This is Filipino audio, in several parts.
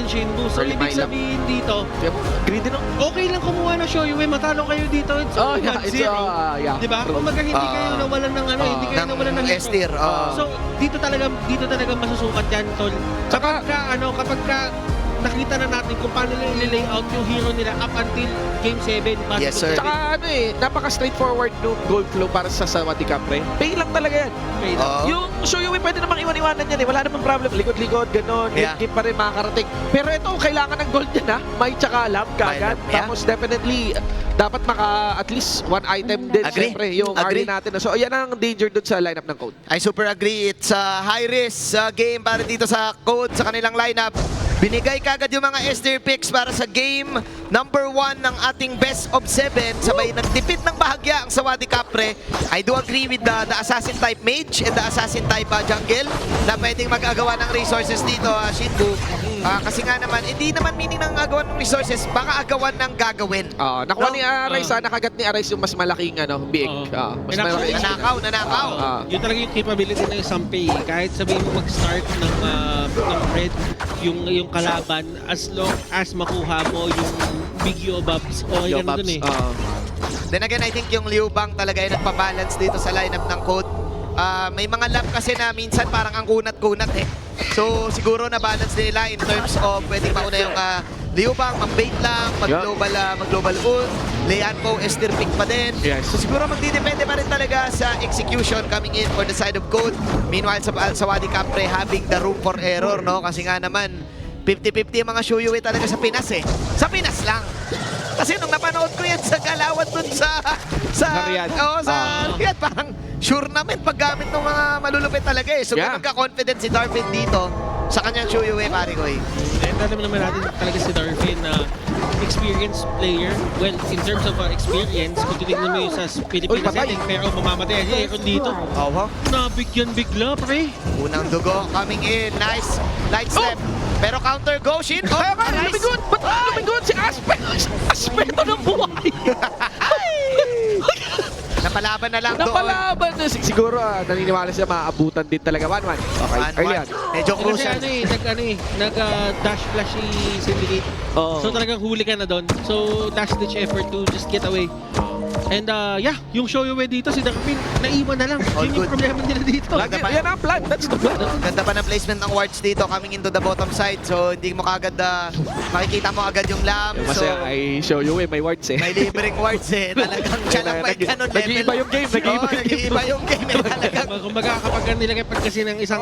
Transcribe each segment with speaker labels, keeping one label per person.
Speaker 1: din Shinbu. So,
Speaker 2: Early
Speaker 1: ibig
Speaker 2: lineup.
Speaker 1: sabihin dito,
Speaker 2: Greedy no?
Speaker 1: okay lang kumuha ng Shoyue, matalo kayo dito. It's
Speaker 2: Oh, yeah,
Speaker 1: 1-0.
Speaker 2: it's, yeah.
Speaker 1: Diba? Kung maga hindi kayo nawalan ng ano, hindi kayo nawalan ng hero.
Speaker 3: S-tier.
Speaker 1: So, dito talaga masusukat yan, tol. Kapag ka nakita na natin kung paano nila i-layout yung hero nila up until Game 7.
Speaker 3: Yes, sir.
Speaker 2: Tsaka napaka-straightforward nung gold flow para sa Sawadee Capre. Pay lang talaga yan.
Speaker 1: Okay,
Speaker 2: Yung Shoyue pwede namang iwan-iwanan yan eh. Wala namang problem. Likod-likod, gano'n.
Speaker 3: Yeah.
Speaker 2: Game pa rin makakarating. Pero ito, kailangan ng gold yan ha. May tsaka lab kagad.
Speaker 3: May lab, yeah.
Speaker 2: Tapos definitely, dapat at least one item din.
Speaker 3: Agree.
Speaker 2: Siyempre, yung
Speaker 3: Agree.
Speaker 2: early natin. So, yan ang danger dun sa lineup ng Code.
Speaker 3: I super agree. It's a high risk game para dito sa Code sa kanilang lineup. Binigay kagad yung mga S-tier picks para sa game number 1 ng ating best of 7. Sabay nagtipid ng bahagya ang Sawadee Capre. I do agree with the assassin type mage and the assassin type jungle na pwedeng mag-agawa ng resources dito, Shinbu. Kasi nga naman, hindi naman meaning ng agawan ng resources, baka agawan ng gagawin.
Speaker 2: Nakuha ni Arais, nakagat ni Arais yung mas malaking biig. Mas malaking.
Speaker 3: Nanakaw.
Speaker 1: Yun talaga yung capability ng isang pay. Kahit sabihin mo mag-start ng red, yung kalaban, as long as makuha mo yung big Yobabs, o yan dun eh.
Speaker 3: Then again, I think yung Liu Bang talaga yung nagpa-balance dito sa lineup ng Code. May mga lap kasi na minsan parang ang kunat-kunat eh. So siguro na-balance nila in terms of pwedeng mauna yung Liu Bang, mag-bait lang, mag-global ult, Leon Po, S-tier pick pa din.
Speaker 2: Yes.
Speaker 3: So siguro magdidepende pa rin talaga sa execution coming in for the side of Code. Meanwhile, sa Sawadee Capre having the room for error, no? Kasi nga naman, 50-50 yung mga Shoyue talaga sa Pinas eh. Sa Pinas lang. Kasi nung napanood ko yan sa Galawan dun sa
Speaker 2: Riyadh.
Speaker 3: Riyadh, parang sure namin paggamit ng mga malulupit talaga eh. So
Speaker 2: Yeah.
Speaker 3: ganun ka-confident si Darvin dito sa kanyang Shoyue, pare ko eh.
Speaker 1: And alam naman natin talaga si Darvin na experienced player. Well, in terms of experience, kung titignan mo yung sa Pilipinas
Speaker 2: patay.
Speaker 1: setting, pero mamamatay si Aaron dito. Nabigyan bigla, pre.
Speaker 3: Unang dugo coming in. Nice light step. Pero counter go, Shin.
Speaker 2: Kaya nga,
Speaker 3: nice.
Speaker 2: lumigot! Ba't lumigot si Aspe? Aspeto ng buhay!
Speaker 3: Napalaban na lang doon.
Speaker 2: Napalaban na. Siguro naniniwala siya maaabutan din talaga. 1-1. Okay, early yan.
Speaker 3: Medyo
Speaker 1: Kasi
Speaker 3: crucial.
Speaker 1: nag-dash flash si Syndicate.
Speaker 2: Oo.
Speaker 1: So talagang huli ka na doon. So dash ditch effort to just get away. And yung Shoyue dito, si Darwin, naiwan na lang.
Speaker 3: All
Speaker 1: Yun yung
Speaker 3: good.
Speaker 1: problema nila dito.
Speaker 3: Lagi-
Speaker 2: Yan ang plan. That's the plan.
Speaker 3: Ganda pa ng placement ng wards dito coming into the bottom side. So hindi mo kagad makikita mo agad yung lamp. So
Speaker 2: Masaya ay show you may wards eh.
Speaker 3: may libreng wards eh. Talagang siya lang may ganun level.
Speaker 2: Nag-iiba yung game.
Speaker 3: Nag-iiba yung game eh. Talagang
Speaker 1: Kumbaga kapag nilagay pag kasi ng isang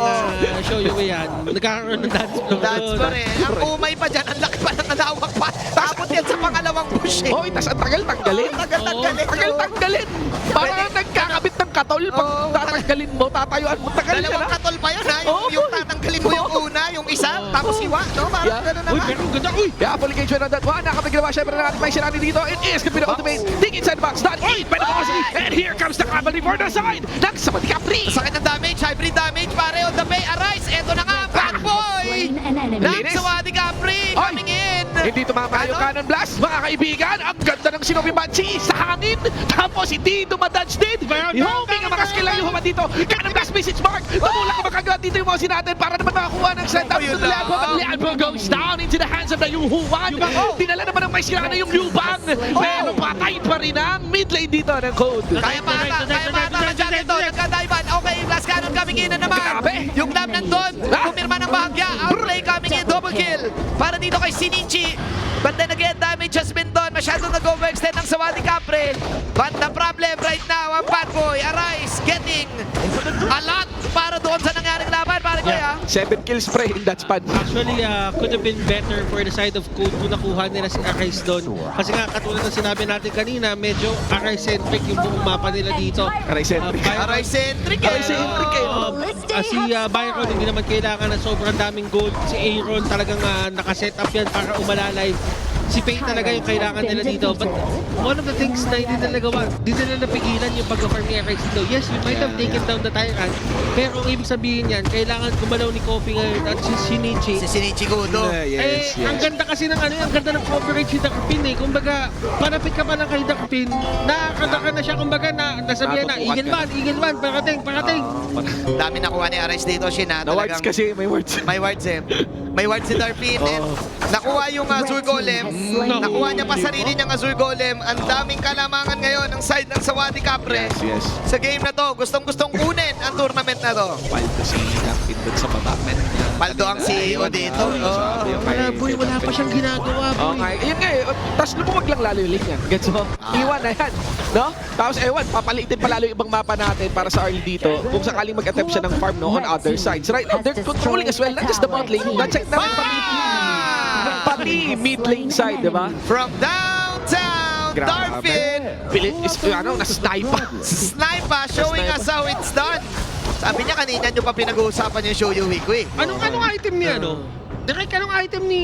Speaker 1: Shoyue yan, nagkakaroon ng dance floor.
Speaker 3: dance pa rin. Ang umay pa dyan, ang laki pa ng alawak pa. Tapos yan sa pangalawang push eh.
Speaker 2: Hoy, tas ang tagal tanggalin.
Speaker 3: Ang tagal tanggalin.
Speaker 2: Tagal tanggalin. Parang nagkakabit ng katol. Pag tatanggalin mo, tatayuan mo. Tagal siya
Speaker 3: Dalawang
Speaker 2: na.
Speaker 3: katol pa yun ha. Yung tatanggalin mo yung una, yung isa, tapos iwa. No? Parang
Speaker 2: Yeah.
Speaker 3: gano'n
Speaker 1: Uy,
Speaker 3: naman.
Speaker 1: pero ang ganda. Uy!
Speaker 2: Yeah, full engagement on that one. Nakapaglawa syempre na natin may sinani dito. It is Capino Ultimate. Dig inside the box. Done. 8 penalty. And here comes the cavalry for the side. Ng Sawadee Capre.
Speaker 3: Sakit ng damage, hybrid damage, pare on the bay, Arise. Eto na nga, bad boy! Ng
Speaker 2: Linis.
Speaker 3: Sawadee Capre coming in.
Speaker 2: Hindi tumama yung cannon blast, mga kaibigan. Ang ganda ng Shinobi Banshee sa hangin. Tapos hindi dumadodge din. Homing ang mga skill lang yung humad dito. Cannon blast message mark. Tumulak ka makagad dito yung mga natin para naman makakuha ng set up.
Speaker 3: Yun
Speaker 2: The
Speaker 3: lang.
Speaker 2: Lianbo goes down into the hands of the Yuhuan. Dinala naman ng may sirana yung Liubang. Pero patay pa rin ang mid lane dito ng Code.
Speaker 3: Kaya pa ata ng jacket to, nagka-dive. Okay, last cannon coming in na naman.
Speaker 2: Grabe.
Speaker 3: Yung lam nandun, pumirma ng bahagya, outplay coming in, double kill. Para dito kay Shinichi. But then again, damage has been done. Masyadong nag-overextend ng Sawadee Capre. But the problem right now, ang bad boy, Arise, getting a lot para doon sa nangyaring laban. Para kuya.
Speaker 2: 7 kills pre in that span.
Speaker 1: Actually, could have been better for the side of Code kung nakuha nila si Arise doon. Kasi nga, katulad ng sinabi natin kanina, medyo Arise-centric yung buong mapa nila dito.
Speaker 2: Arise-centric.
Speaker 3: Arise-centric eh.
Speaker 2: Arise-centric eh.
Speaker 1: Si Byron, hindi naman kailangan ng sobrang daming gold. Si Aaron talagang nakaset up yan para umalalay. Si Faye talaga yung kailangan nila dito. But one of the things na hindi nila gawa, hindi nila napigilan yung pag-farm ni FX dito. Yes, you might have taken down the Tyrant, pero ang ibig sabihin yan, kailangan gumalaw ni Kofi ngayon at si Shinichi.
Speaker 3: Si Shinichi Kudo.
Speaker 1: Ang ganda kasi ng ano, ang ganda ng coverage ni Dakapin eh. Kumbaga, parapit ka pa lang kay Dakapin, nakakadaka na siya, kumbaga, nasabihan na, Eagle One, parating.
Speaker 3: Dami nakuha ni Ares dito, Shin.
Speaker 2: Na wards kasi, may wards.
Speaker 3: May wards eh. May wards si Darpin. And nakuha yung Azure Golem. Nakuha niya pa sarili niyang Azure Golem. Ang daming kalamangan ngayon ng side ng Sawadee Capre.
Speaker 2: Yes.
Speaker 3: Sa game na to, gustong-gustong kunin ang tournament na to.
Speaker 2: Paldo si Captain doon sa baba.
Speaker 3: Paldo ang CEO dito.
Speaker 1: Wala, boy, wala pa siyang ginagawa,
Speaker 2: Oo
Speaker 1: boy.
Speaker 2: nga, yun nga eh. Tapos lumuwag lang lalo yung link niya. Gets mo? Iwan na yan. No? Tapos ewan, papalitin pa lalo yung ibang mapa natin para sa early dito. Kung sakaling mag-attempt siya ng farm no, on other sides. Right now, they're controlling as well. Not just the bot lane. Na-check na rin pati mid lane side, di ba?
Speaker 3: From downtown, Darpin.
Speaker 2: Pilit is, na-snipe.
Speaker 3: Sniper showing us how it's done. Sabi niya kanina nyo pa pinag-uusapan yung show you week eh.
Speaker 1: Anong item ni ano? Direk, anong item ni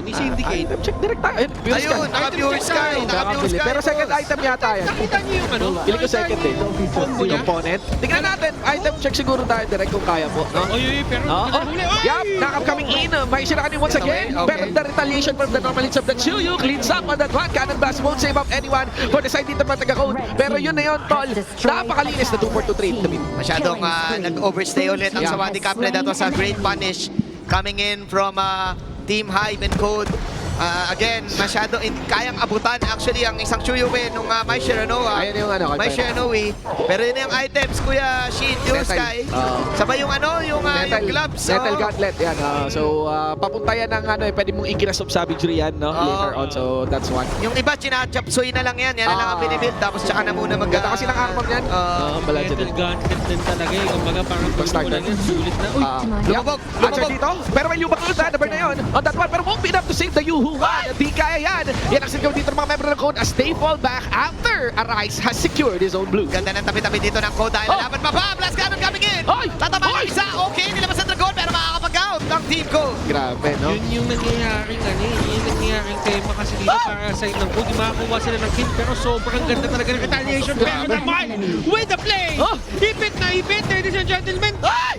Speaker 1: Syndicate?
Speaker 2: Item check direct tayo.
Speaker 3: Ayun, naka-pure sky. Naka-pure sky.
Speaker 2: Pero second item yata yan.
Speaker 1: Nakita niyo yung ano?
Speaker 2: Pili ko second eh.
Speaker 1: Combo niya?
Speaker 2: Component. Tingnan natin. Item check siguro tayo direct kung kaya po. No?
Speaker 1: Oy, pero pinahuli.
Speaker 2: Yup, knock-up coming in. May sira once again.
Speaker 3: Okay.
Speaker 2: Pero the retaliation from the normal hits of the Chuyu cleans up on that one. Cannon Blast won't save up anyone for the side dito ng taga-code. Pero yun na yun, tol. Napakalinis na 2-4-2 trade.
Speaker 3: Masyadong nag-overstay ulit ang Sawadee Capre dito sa Great Punish. Coming in from Team Hive and Code. Again, masyado kayang abutan actually ang isang Chuyuwi nung My Shiranoa.
Speaker 2: Ayan yung ano.
Speaker 3: My Shiranoe. Pero yun yung items, Kuya Shin, Pure
Speaker 2: Metal.
Speaker 3: Sky. Sabay yung yung gloves.
Speaker 2: Metal Gauntlet yan. So, papunta yan ng pwede mong i-grasp savagery yan later on. So, that's one.
Speaker 3: Yung iba, chinachapsoy na lang yan. Yan na lang ang binibuild. Tapos tsaka na muna
Speaker 2: Ganda kasi ng armor yan.
Speaker 1: Metal Gauntlet din talaga eh. Kumbaga parang
Speaker 2: Start
Speaker 1: lang yan, sulit na. Uy,
Speaker 3: Lumabog!
Speaker 2: Answer
Speaker 3: Lumabog!
Speaker 2: dito. Pero may lubak ulit na number na yun. On that one. Pero won't be enough to save the Yuhu one. Di kaya yan. Yan ang sigaw dito ng mga member ng Code as they fall back after Arise has secured his own blue.
Speaker 3: Ganda ng tabi-tabi dito ng Code dahil lalaban pa ba? Blast cannon coming in!
Speaker 2: Oy!
Speaker 3: Tatamaan
Speaker 2: Oy!
Speaker 3: yung isa. Okay, nilabas ang Dragon pero makakapag-out ng team Code.
Speaker 2: Grabe, no?
Speaker 1: Yun yung nangyayaring yun yung nangyayaring tema kasi dito para sa ng Code. Makakuha sila ng kill pero sobrang ganda talaga ng retaliation. Pero naman, with the play! Ipit na ipit, ladies and gentlemen!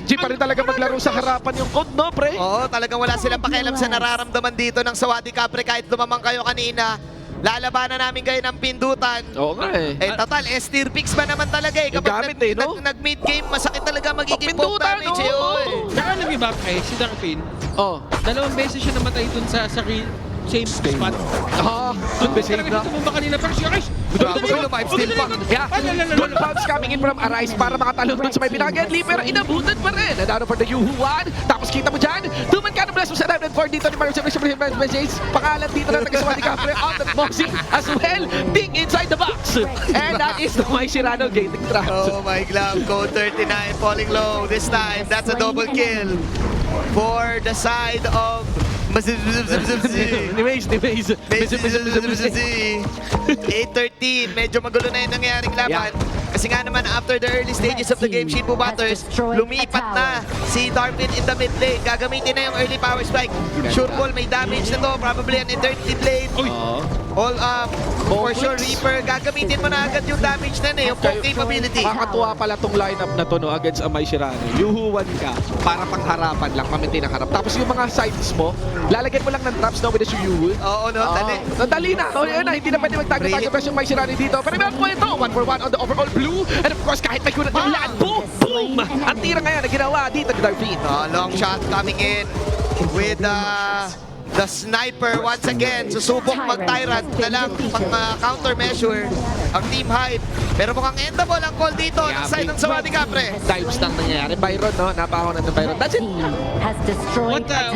Speaker 2: G pa rin talaga maglaro sa harapan yung Code, no, pre?
Speaker 3: Oo, talagang wala silang pakialam sa nararamdaman dito ng Sawadee Capre kahit lumamang kayo kanina. Lalabanan namin kayo ng pindutan.
Speaker 2: Oo nga eh.
Speaker 3: Total, S-tier picks ba naman talaga eh.
Speaker 2: Yung gamit no?
Speaker 3: Nag-mid game, masakit talaga magiging poke
Speaker 2: Pindutan,
Speaker 3: damage eh.
Speaker 2: oo.
Speaker 1: Pero alam niyo ba, pre, si Darpin,
Speaker 2: Oh.
Speaker 1: 2 beses siya namatay dun sa same spot.
Speaker 2: Good save na.
Speaker 1: Ito mo ba kanina? Pero siya, guys!
Speaker 3: Grabe sila, 5 steal pa.
Speaker 2: Yeah, good bounce coming in from Arise para makatalon dun sa may pinag-endly pero inabutan pa rin. Nadano for the Yuhu one. Tapos kita mo dyan, 2-man cannon blast mo sa Diamond 4 dito ni Mario Messages. Pangalan dito na taga-Sawadee Capre on the Moxie as well. Ding inside the box. And that is the Mai Shirano gating trap.
Speaker 3: Oh my glove, Code 39 falling low. This time, that's a double kill for the side of
Speaker 2: Ni Maze.
Speaker 3: 8-13, medyo magulo na yung nangyayaring laban. Kasi nga naman, after the early stages of the game, Shinbu Butters, lumipat na si Darpin in the mid lane. Gagamitin na yung early power spike. Sure ball, may damage na to. Probably an eternity blade. All up. For sure, Reaper, gagamitin mo na agad yung damage na yung poke capability.
Speaker 2: Makakatuwa pala tong lineup na to no, against Amay Shirano. Yuhuwan ka para pangharapan lang, pamitin ang harap. Tapos yung mga sides mo, lalagyan mo lang ng traps no with the Yuhu.
Speaker 3: Oo, no, dali.
Speaker 2: Dali na. O yun na, hindi na pwede magtago-tago press yung May Shirano dito. Pero meron po ito, 1-for-1 on the overall blue. And of course, kahit may kunat yung land, boom! Boom! Ang tira ngayon na ginawa dito ni Darpin.
Speaker 3: Long shot coming in with the sniper once again. Susubok mag-tyrant na lang pang countermeasure ang Team Hype. Pero mukhang endable ang call dito ng side ng Sawadee Capre.
Speaker 2: Times lang nangyayari. Byron, no? Napakunan ng Byron. That's it.
Speaker 1: What a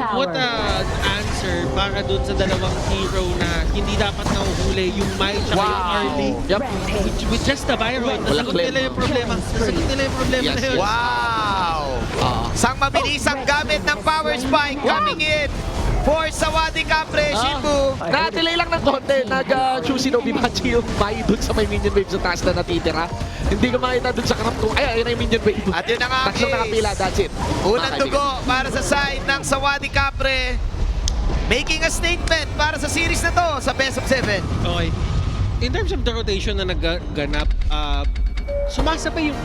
Speaker 1: answer para dun sa dalawang hero na hindi dapat nahuhuli yung Mai at yung early.
Speaker 2: Yep.
Speaker 1: With just the Byron, nasagot nila yung problema. Nasagot nila yung problema na yun.
Speaker 3: Wow! Sang mabilisang gamit ng power spike coming in for Sawadee Capre, Shinbu.
Speaker 2: Na-delay lang ng konti. Nag-choose no Bimachi yung Mai dun sa may minion wave sa taas na natitira. Hindi ko makita dun sa karap ko. Ay, ayun na yung minion wave.
Speaker 3: At yun na nga,
Speaker 2: Tatlong nakapila, that's it.
Speaker 3: unang dugo para sa side ng Sawadee Capre. making a statement para sa series na to sa best of 7.
Speaker 1: Okay. In terms of the rotation na nagganap, sumasabay yung